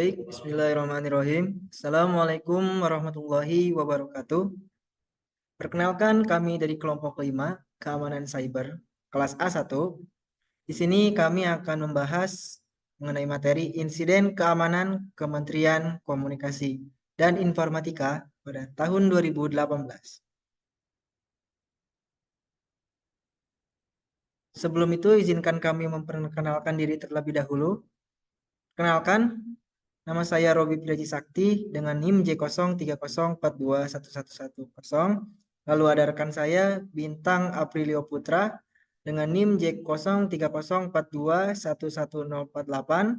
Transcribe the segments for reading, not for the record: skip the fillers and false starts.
Baik, bismillahirrahmanirrahim. Assalamualaikum warahmatullahi wabarakatuh. Perkenalkan kami dari kelompok 5, Keamanan Cyber, kelas A1. Di sini kami akan membahas mengenai materi insiden keamanan Kementerian Komunikasi dan Informatika pada tahun 2018. Sebelum itu, izinkan kami memperkenalkan diri terlebih dahulu. Kenalkan, nama saya Robi Priaji Sakti dengan NIM J0304211110. Lalu ada rekan saya Bintang Aprilio Putra dengan NIM J0304211048.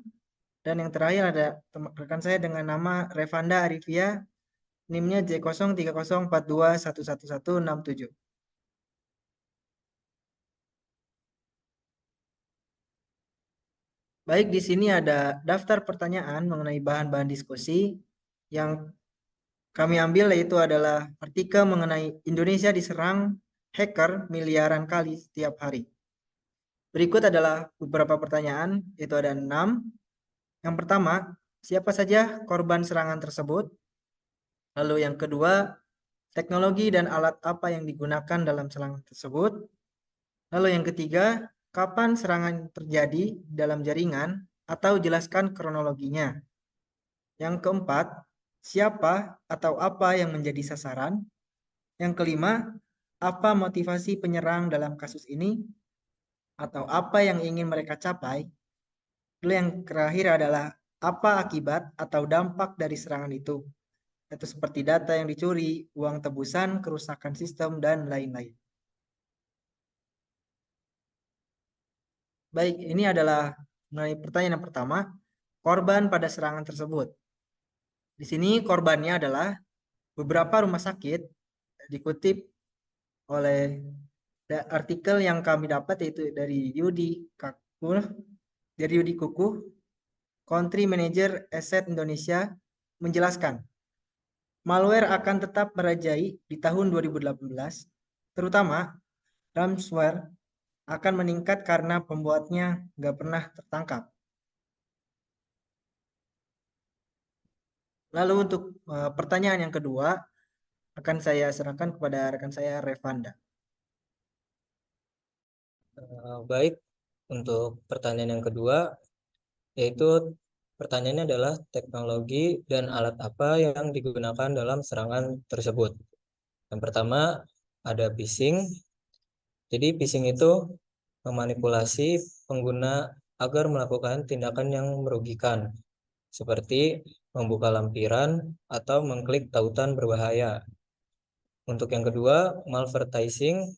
Dan yang terakhir ada rekan saya dengan nama Revanda Arifia, NIM-nya J0304211167. Baik, di sini ada daftar pertanyaan mengenai bahan-bahan diskusi yang kami ambil, yaitu adalah artikel mengenai Indonesia diserang hacker miliaran kali setiap hari. Berikut adalah beberapa pertanyaan, yaitu ada 6. Yang pertama, siapa saja korban serangan tersebut? Lalu yang kedua, teknologi dan alat apa yang digunakan dalam serangan tersebut? Lalu yang ketiga, kapan serangan terjadi dalam jaringan atau jelaskan kronologinya? Yang keempat, siapa atau apa yang menjadi sasaran? Yang kelima, apa motivasi penyerang dalam kasus ini? Atau apa yang ingin mereka capai? Lalu yang terakhir adalah apa akibat atau dampak dari serangan itu? Itu seperti data yang dicuri, uang tebusan, kerusakan sistem, dan lain-lain. Baik, ini adalah mengenai pertanyaan yang pertama, korban pada serangan tersebut. Di sini korbannya adalah beberapa rumah sakit, dikutip oleh artikel yang kami dapat, yaitu dari Yudi Kuku, Country Manager Asset Indonesia, menjelaskan malware akan tetap merajai di tahun 2018, terutama ransomware akan meningkat karena pembuatnya nggak pernah tertangkap. Lalu untuk pertanyaan yang kedua akan saya serahkan kepada rekan saya Revanda. Baik, untuk pertanyaan yang kedua, yaitu pertanyaannya adalah teknologi dan alat apa yang digunakan dalam serangan tersebut. Yang pertama ada phishing. Jadi phishing itu memanipulasi pengguna agar melakukan tindakan yang merugikan, seperti membuka lampiran atau mengklik tautan berbahaya. Untuk yang kedua, malvertising,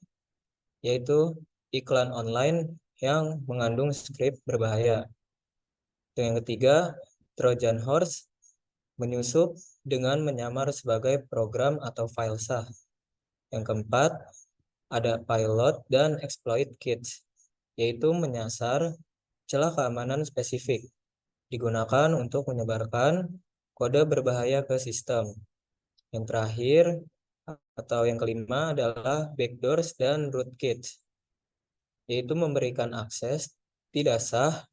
yaitu iklan online yang mengandung skrip berbahaya. Untuk yang ketiga, Trojan Horse, menyusup dengan menyamar sebagai program atau file sah. Yang keempat, ada pilot dan exploit kits, yaitu menyasar celah keamanan spesifik, digunakan untuk menyebarkan kode berbahaya ke sistem. Yang terakhir atau yang kelima adalah backdoors dan rootkits, yaitu memberikan akses tidak sah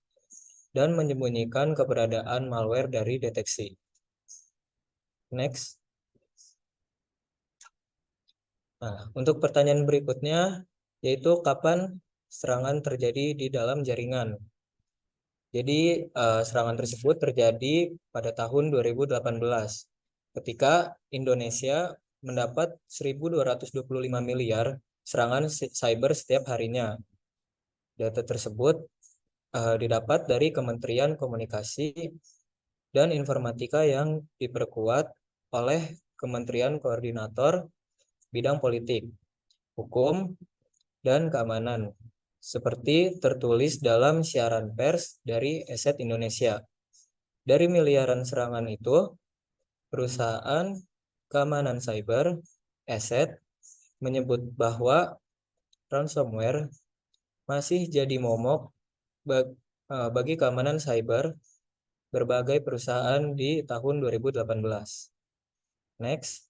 dan menyembunyikan keberadaan malware dari deteksi. Next. Nah, untuk pertanyaan berikutnya, yaitu kapan serangan terjadi di dalam jaringan. Jadi, serangan tersebut terjadi pada tahun 2018, ketika Indonesia mendapat 1.225 miliar serangan cyber setiap harinya. Data tersebut didapat dari Kementerian Komunikasi dan Informatika yang diperkuat oleh Kementerian Koordinator Bidang Politik, Hukum, dan Keamanan, seperti tertulis dalam siaran pers dari Asset Indonesia. Dari miliaran serangan itu, perusahaan keamanan cyber, Asset, menyebut bahwa ransomware masih jadi momok bagi keamanan cyber berbagai perusahaan di tahun 2018. Next.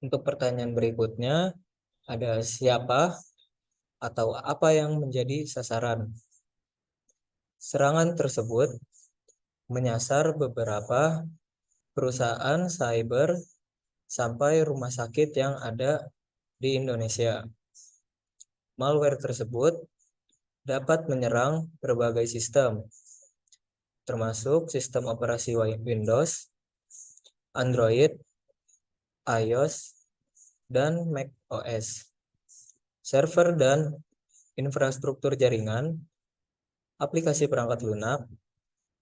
Untuk pertanyaan berikutnya, ada siapa atau apa yang menjadi sasaran. Serangan tersebut menyasar beberapa perusahaan cyber sampai rumah sakit yang ada di Indonesia. Malware tersebut dapat menyerang berbagai sistem, termasuk sistem operasi Windows, Android, iOS, dan Mac OS, server dan infrastruktur jaringan, aplikasi perangkat lunak,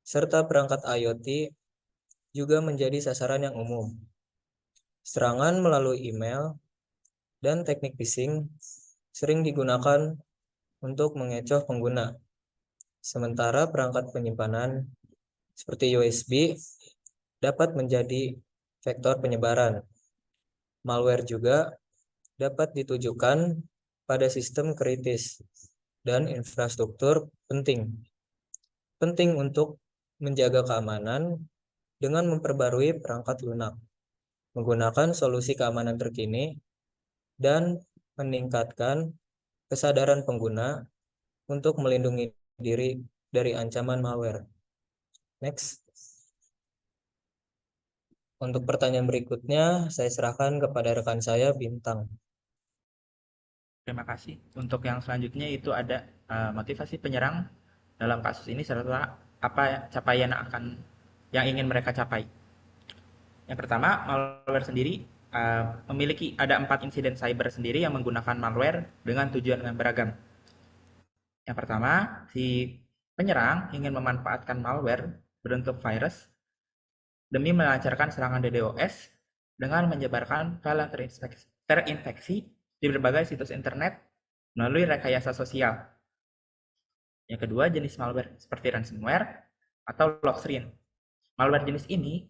serta perangkat IoT juga menjadi sasaran yang umum. Serangan melalui email dan teknik phishing sering digunakan untuk mengecoh pengguna. Sementara perangkat penyimpanan seperti USB dapat menjadi vektor penyebaran. Malware juga dapat ditujukan pada sistem kritis dan infrastruktur penting. Penting untuk menjaga keamanan dengan memperbarui perangkat lunak, menggunakan solusi keamanan terkini, dan meningkatkan kesadaran pengguna untuk melindungi diri dari ancaman malware. Next. Untuk pertanyaan berikutnya, saya serahkan kepada rekan saya, Bintang. Terima kasih. Untuk yang selanjutnya itu ada motivasi penyerang dalam kasus ini serta apa capaian yang ingin mereka capai. Yang pertama, malware sendiri memiliki ada 4 insiden cyber sendiri yang menggunakan malware dengan tujuan yang beragam. Yang pertama, si penyerang ingin memanfaatkan malware berbentuk virus demi melancarkan serangan DDoS dengan menyebarkan file yang terinfeksi di berbagai situs internet melalui rekayasa sosial. Yang kedua, jenis malware seperti ransomware atau lockscreen. Malware jenis ini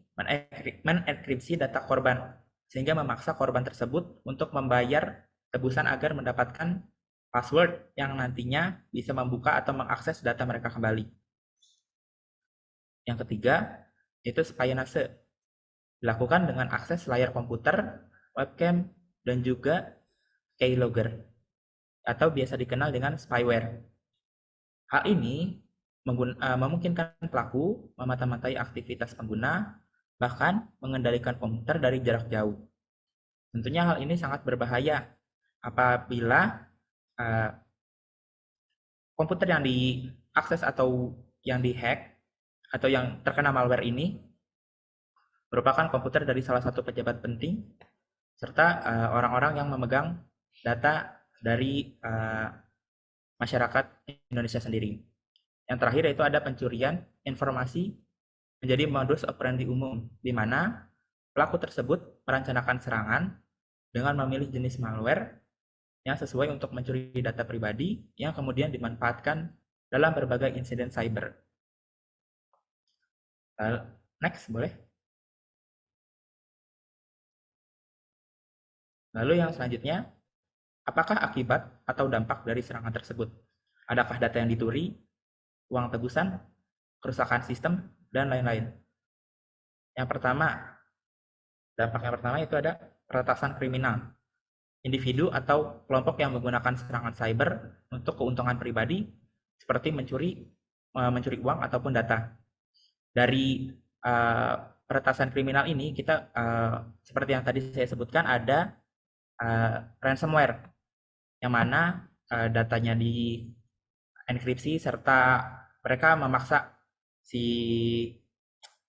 menenkripsi data korban, sehingga memaksa korban tersebut untuk membayar tebusan agar mendapatkan password yang nantinya bisa membuka atau mengakses data mereka kembali. Yang ketiga, itu spionase. Dilakukan dengan akses layar komputer, webcam, dan juga keylogger, atau biasa dikenal dengan spyware. Hal ini memungkinkan pelaku memata-matai aktivitas pengguna, bahkan mengendalikan komputer dari jarak jauh. Tentunya hal ini sangat berbahaya apabila komputer yang diakses atau yang dihack atau yang terkena malware ini merupakan komputer dari salah satu pejabat penting serta orang-orang yang memegang data dari masyarakat Indonesia sendiri. Yang terakhir yaitu ada pencurian informasi menjadi modus operandi umum, di mana pelaku tersebut merencanakan serangan dengan memilih jenis malware yang sesuai untuk mencuri data pribadi yang kemudian dimanfaatkan dalam berbagai insiden cyber. Next, boleh? Lalu yang selanjutnya, apakah akibat atau dampak dari serangan tersebut? Adakah data yang dicuri, uang tebusan, kerusakan sistem, dan lain-lain? Yang pertama, dampak yang pertama itu ada peretasan kriminal. Individu atau kelompok yang menggunakan serangan cyber untuk keuntungan pribadi seperti mencuri uang ataupun data. Dari peretasan kriminal ini kita seperti yang tadi saya sebutkan ada ransomware yang mana datanya dienkripsi serta mereka memaksa si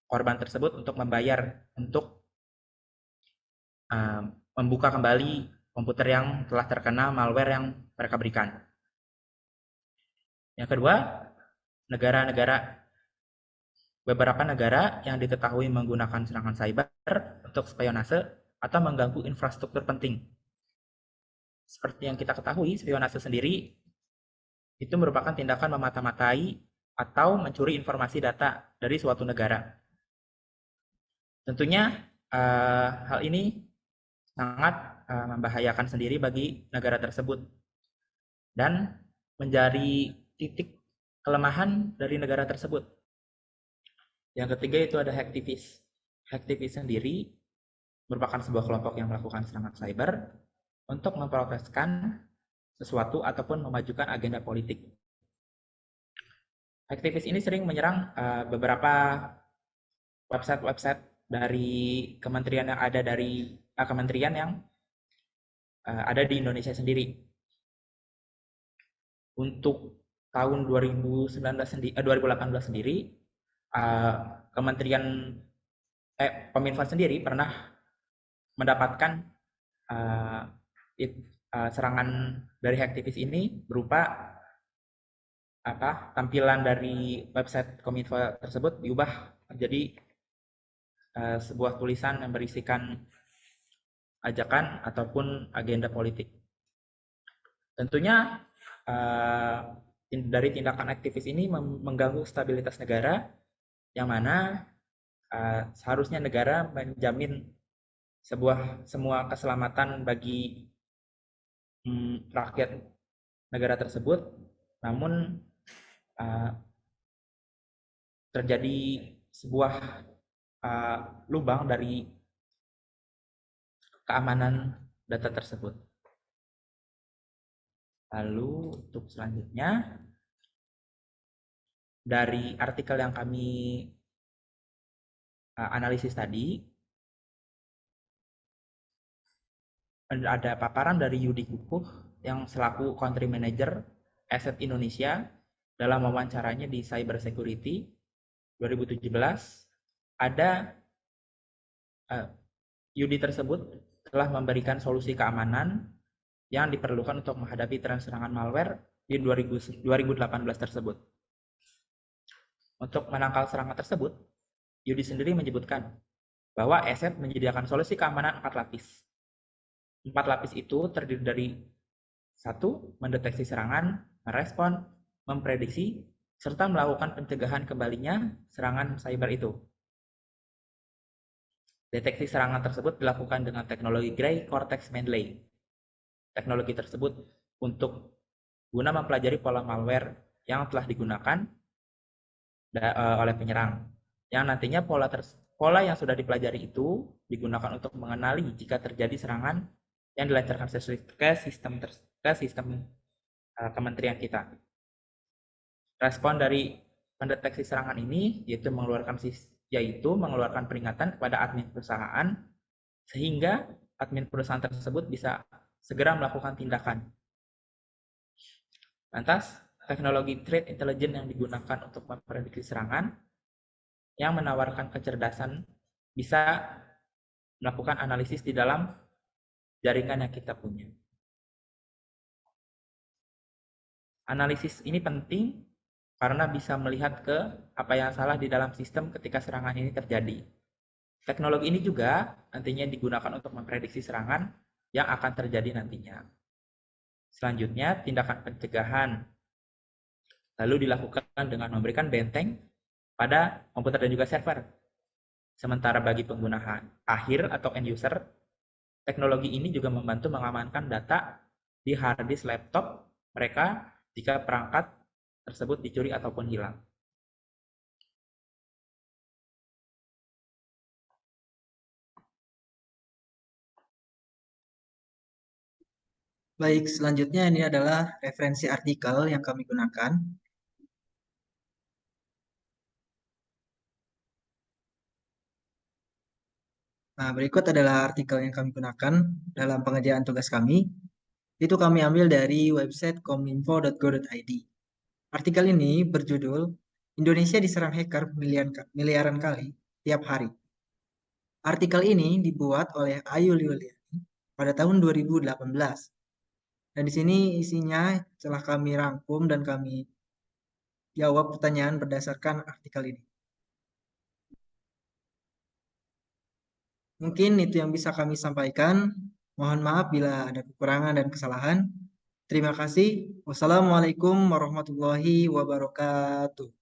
korban tersebut untuk membayar untuk membuka kembali komputer yang telah terkena malware yang mereka berikan. Yang kedua, beberapa negara yang diketahui menggunakan serangan cyber untuk spionase atau mengganggu infrastruktur penting. Seperti yang kita ketahui, spionase sendiri itu merupakan tindakan memata-matai atau mencuri informasi data dari suatu negara. Tentunya hal ini sangat membahayakan sendiri bagi negara tersebut dan menjadi titik kelemahan dari negara tersebut. Yang ketiga itu ada hacktivist. Hacktivist sendiri merupakan sebuah kelompok yang melakukan serangan cyber untuk memproteskan sesuatu ataupun memajukan agenda politik. aktivis ini sering menyerang beberapa website-website dari kementerian yang ada kementerian yang ada di Indonesia sendiri. Untuk tahun 2018 sendiri, Kementerian Kominfo sendiri pernah mendapatkan serangan dari aktivis ini berupa tampilan dari website Kominfo tersebut diubah menjadi sebuah tulisan yang berisikan ajakan ataupun agenda politik. Tentunya dari tindakan aktivis ini mengganggu stabilitas negara, yang mana seharusnya negara menjamin semua keselamatan bagi rakyat negara tersebut, namun terjadi sebuah lubang dari keamanan data tersebut. Lalu untuk selanjutnya, dari artikel yang kami analisis tadi, ada paparan dari Yudi Kukuh yang selaku Country Manager Asset Indonesia dalam wawancaranya di Cyber Security 2017. Ada Yudi tersebut telah memberikan solusi keamanan yang diperlukan untuk menghadapi tren serangan malware di 2018 tersebut. Untuk menangkal serangan tersebut, Yudi sendiri menyebutkan bahwa Asset menyediakan solusi keamanan 4 lapis. 4 lapis itu terdiri dari 1. Mendeteksi serangan, merespon, memprediksi, serta melakukan pencegahan kembalinya serangan cyber itu. Deteksi serangan tersebut dilakukan dengan teknologi Grey Cortex Mendeley. Teknologi tersebut untuk guna mempelajari pola malware yang telah digunakan oleh penyerang. Yang nantinya pola yang sudah dipelajari itu digunakan untuk mengenali jika terjadi serangan yang dilancarkan ke sistem kementerian kita. Respon dari pendeteksi serangan ini yaitu mengeluarkan peringatan kepada admin perusahaan, sehingga admin perusahaan tersebut bisa segera melakukan tindakan. Lantas, teknologi threat intelligence yang digunakan untuk memprediksi serangan yang menawarkan kecerdasan bisa melakukan analisis di dalam jaringan yang kita punya. Analisis ini penting karena bisa melihat ke apa yang salah di dalam sistem ketika serangan ini terjadi. Teknologi ini juga nantinya digunakan untuk memprediksi serangan yang akan terjadi nantinya. Selanjutnya, tindakan pencegahan lalu dilakukan dengan memberikan benteng pada komputer dan juga server. Sementara bagi pengguna akhir atau end user, teknologi ini juga membantu mengamankan data di hard disk laptop mereka jika perangkat tersebut dicuri ataupun hilang. Baik, selanjutnya ini adalah referensi artikel yang kami gunakan. Nah, berikut adalah artikel yang kami gunakan dalam pengerjaan tugas kami. Itu kami ambil dari website kominfo.go.id. Artikel ini berjudul Indonesia diserang hacker miliaran kali tiap hari. Artikel ini dibuat oleh Ayu Liuliani pada tahun 2018. Dan di sini isinya telah kami rangkum dan kami jawab pertanyaan berdasarkan artikel ini. Mungkin itu yang bisa kami sampaikan. Mohon maaf bila ada kekurangan dan kesalahan. Terima kasih. Wassalamualaikum warahmatullahi wabarakatuh.